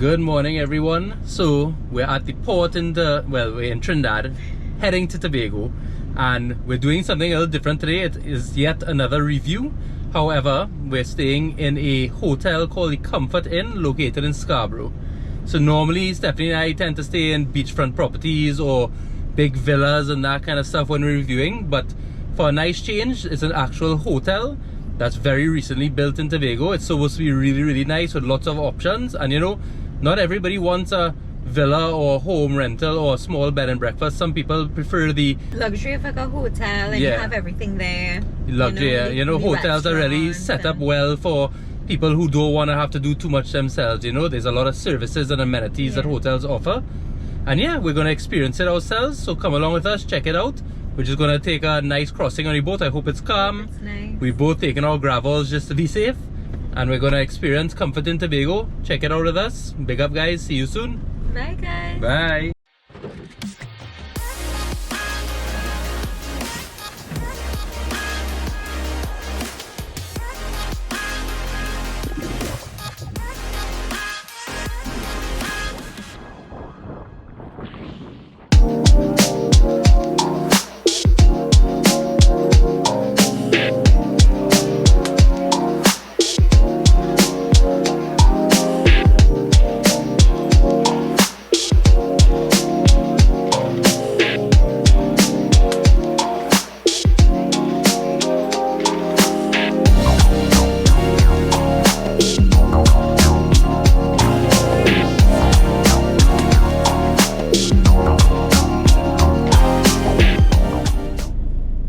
Good morning, everyone. So we're at the port we're in Trinidad, heading to Tobago, and we're doing something a little different today. It is yet another review. However, we're staying in a hotel called the Comfort Inn, located in Scarborough. So normally Stephanie and I tend to stay in beachfront properties or big villas and that kind of stuff when we're reviewing, but for a nice change, it's an actual hotel that's very recently built in Tobago. It's supposed to be really nice with lots of options, and you know, not everybody wants a villa or home rental or a small bed and breakfast. Some people prefer the luxury of like a hotel, and you have everything there. Luxury, you know, hotels are really set up well for people who don't want to have to do too much themselves. You know, there's a lot of services and amenities that hotels offer, and yeah, we're going to experience it ourselves. So come along with us, check it out. We're just going to take a nice crossing on the boat. I hope it's calm. It's nice. We've both taken our gravels just to be safe, and we're going to experience Comfort in Tobago. Check it out with us. Big up, guys. See you soon. Bye, guys. Bye.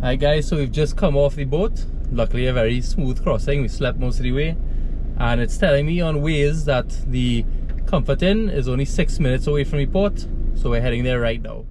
Hi guys, so we've just come off the boat. Luckily a very smooth crossing. We slept most of the way, and it's telling me on Waze that the Comfort Inn is only 6 minutes away from the port, so we're heading there right now.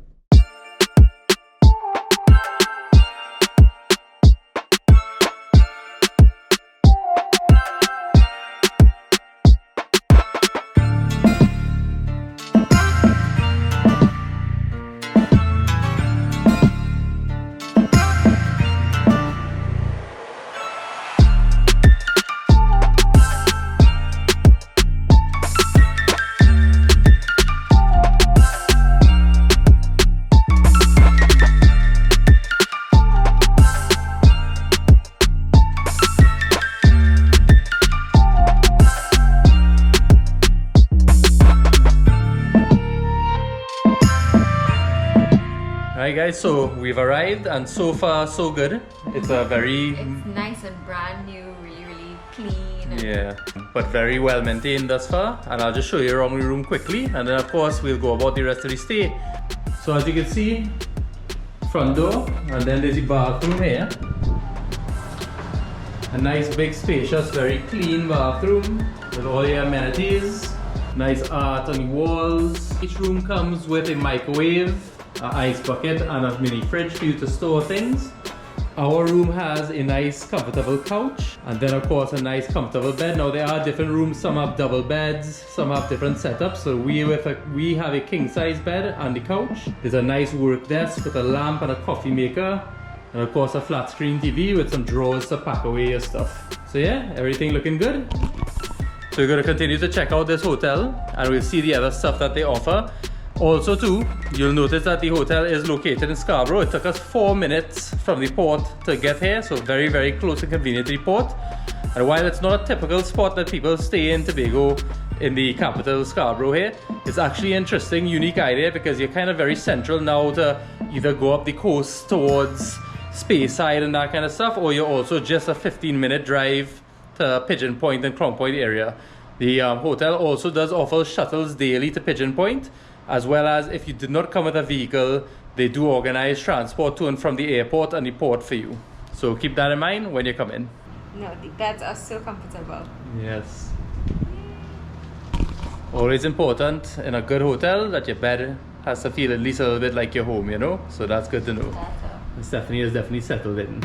Alright guys, so we've arrived, and so far so good. It's nice and brand new, really clean. Yeah, but very well maintained thus far. And I'll just show you around the room quickly, and then of course we'll go about the rest of the stay. So as you can see, front door, and then there's the bathroom here. A nice big spacious, very clean bathroom with all the amenities. Nice art on the walls. Each room comes with a microwave, an ice bucket, and a mini fridge for you to store things. Our room has a nice comfortable couch, and then of course a nice comfortable bed. Now there are different rooms, some have double beds, some have different setups. So we have a king size bed and the couch. There's a nice work desk with a lamp and a coffee maker, and of course a flat screen TV with some drawers to pack away your stuff. So yeah, everything looking good. So we're going to continue to check out this hotel, and we'll see the other stuff that they offer. Also too, you'll notice that the hotel is located in Scarborough. It took us 4 minutes from the port to get here, so very close and convenient to the port. And while it's not a typical spot that people stay in Tobago, in the capital Scarborough here, it's actually an interesting, unique idea, because you're kind of very central now to either go up the coast towards Speyside and that kind of stuff, or you're also just a 15-minute drive to Pigeon Point and Crown Point area. The hotel also does offer shuttles daily to Pigeon Point, as well as if you did not come with a vehicle, they do organize transport to and from the airport and the port for you. So keep that in mind when you come in. No, the beds are so comfortable. Yes. Always important in a good hotel that your bed has to feel at least a little bit like your home, you know? So that's good to know. Stephanie is definitely settled in.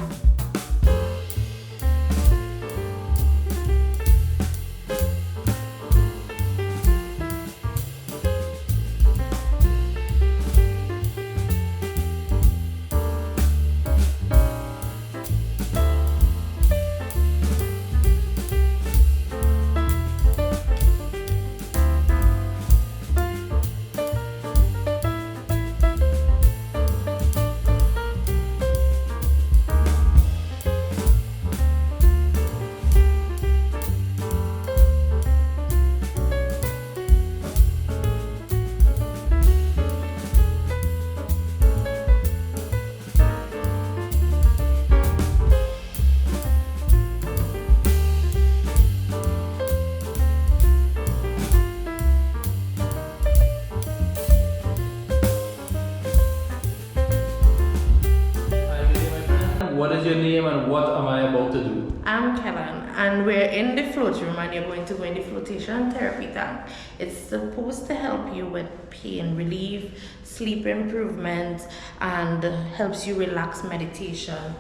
is your name and what am I about to do? I'm Kellen, and we're in the float room, and you're going to go in the flotation therapy tank. It's supposed to help you with pain relief, sleep improvement, and helps you relax meditation.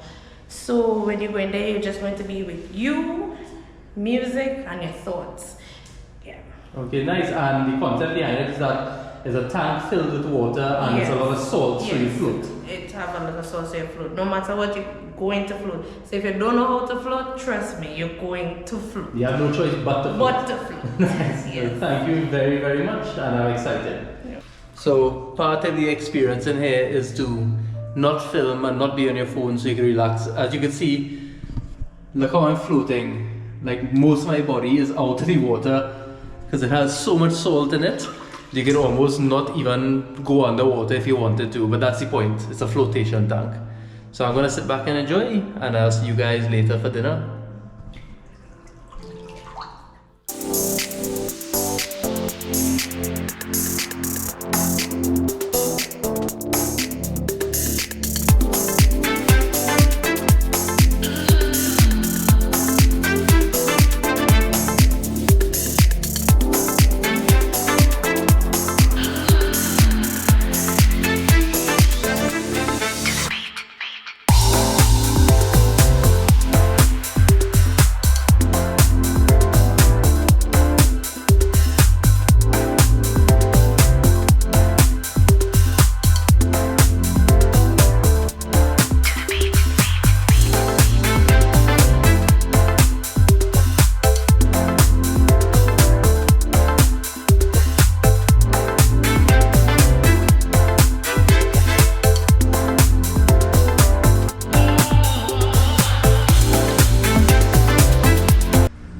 So when you go in there, you're just going to be with you, music, and your thoughts. Yeah. Okay, nice. And the concept behind it is that it's a tank filled with water and Yes. it's a lot of salt, so you float. It have a lot of salt, so you float. No matter what, you're going to float. So if you don't know how to float, trust me, you're going to float. You have no choice but to float. But to float. Yes. Thank you very, very much, and I'm excited. Yeah. So part of the experience in here is to not film and not be on your phone so you can relax. As you can see, look how I'm floating. Like most of my body is out of the water because it has so much salt in it. You can almost not even go underwater if you wanted to, but that's the point. It's a flotation tank. So I'm gonna sit back and enjoy, and I'll see you guys later for dinner.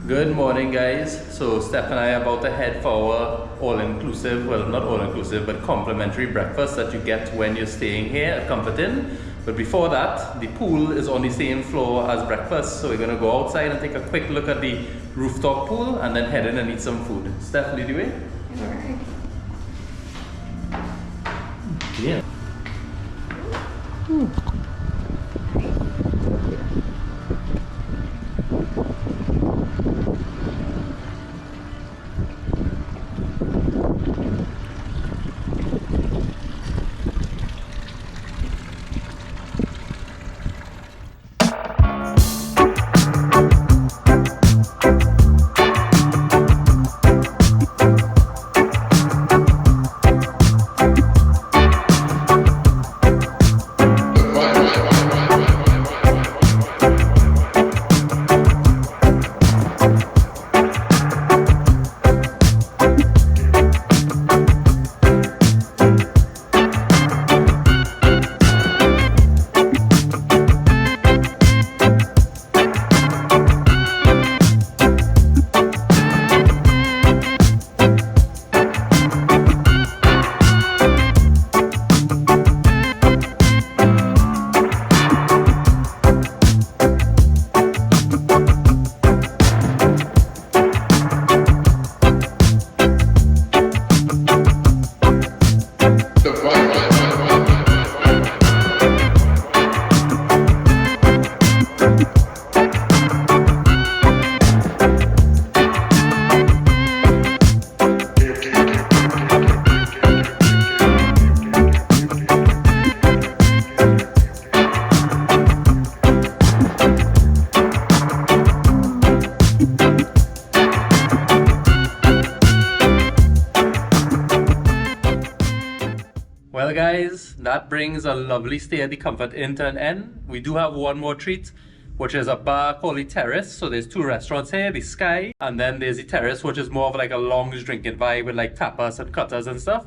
Good morning, guys. So Steph and I are about to head for our all-inclusive, well, not all-inclusive, but complimentary breakfast that you get when you're staying here at Comfort Inn. But before that, the pool is on the same floor as breakfast, so we're gonna go outside and take a quick look at the rooftop pool and then head in and eat some food. Steph, lead the way. Alright. Yeah. Well guys, that brings a lovely stay at the Comfort Inn to an end. We do have one more treat, which is a bar called the Terrace. So there's two restaurants here, the Sky, and then there's the Terrace, which is more of like a lounge drinking vibe with like tapas and cutters and stuff.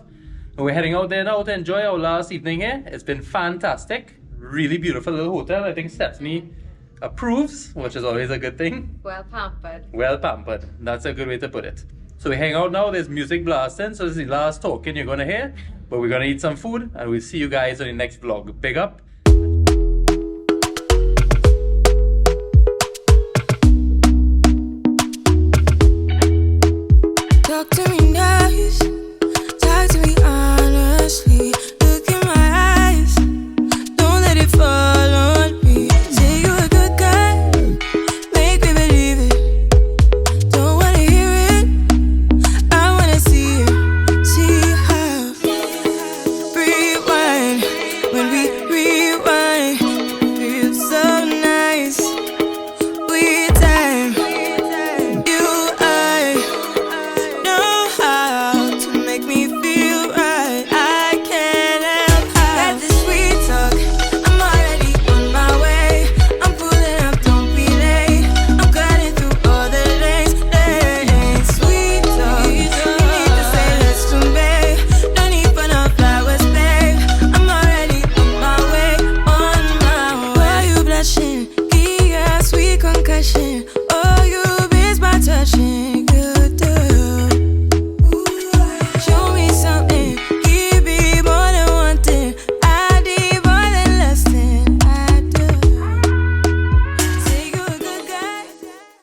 And we're heading out there now to enjoy our last evening here. It's been fantastic. Really beautiful little hotel. I think Stephanie approves, which is always a good thing. Well pampered. Well pampered. That's a good way to put it. So we hang out now, there's music blasting, so this is the last talking you're gonna hear. But we're gonna eat some food and we'll see you guys on the next vlog. Big up